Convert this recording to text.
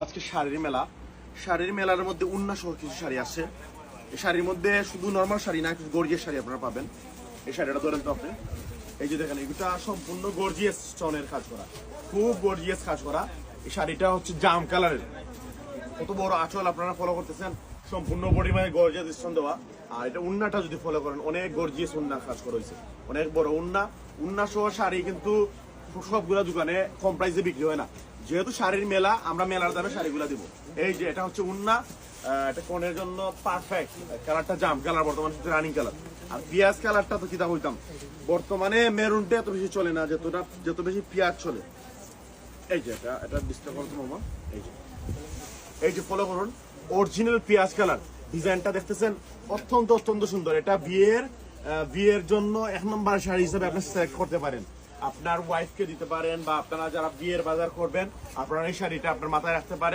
আজকে শাড়ির মেলা। শাড়ির মেলার মধ্যে উন্না সহ কিছু শাড়ি আসছে। এই শাড়ির মধ্যে শুধু নর্মাল শাড়ি না, কিছু গর্জিয়াস শাড়ি আপনারা পাবেন। এই শাড়িটা ধরেন তো আপনি, এই যে দেখেন, এটা সম্পূর্ণ গর্জিয়াস স্টোনের কাজ করা, খুব গর্জিয়াস কাজ করা। এই শাড়িটা হচ্ছে জাম কালারের, কত বড় আঁচল আপনারা ফলো করতেছেন, সম্পূর্ণ বডি মানে গর্জিয়াস স্টোন দেওয়া। আর এটা উন্নাটা যদি ফলো করেন, অনেক গর্জিয়াস উন্না কাজ করা হয়েছে, অনেক বড় উন্না সহ শাড়ি কিন্তু সবগুলা দোকানে কম প্রাইসে বিক্রি হয় না। যেহেতু শাড়ির মেলা, আমরা মেলার দামে শাড়িগুলা দিব। এই যে এটা হচ্ছে উন্না, এটা কোনের জন্য পারফেক্ট। কালারটা জাম কালার, বর্তমানে রানিং কালার। আর পেঁয়াজ কালারটা তো কিতা হইতাম, বর্তমানে মেরুনটা এত বেশি চলে না, যত বেশি পেঁয়াজ চলে। এই যে এটা ডিসপ্লে করতো মামা, এই যে ফলো করুন, অরিজিনাল পেঁয়াজ কালার। ডিজাইনটা দেখতেছেন, অত্যন্ত সুন্দর। এটা বিয়ের জন্য 1 নম্বর শাড়ি হিসেবে আপনি সিলেক্ট করতে পারেন। আপনার ওয়াইফকে দিতে পারেন, বা আপনারা যারা বিয়ের বাজার করবেন, আপনারা এই শাড়িটা আপনার মাথায় রাখতে পারেন।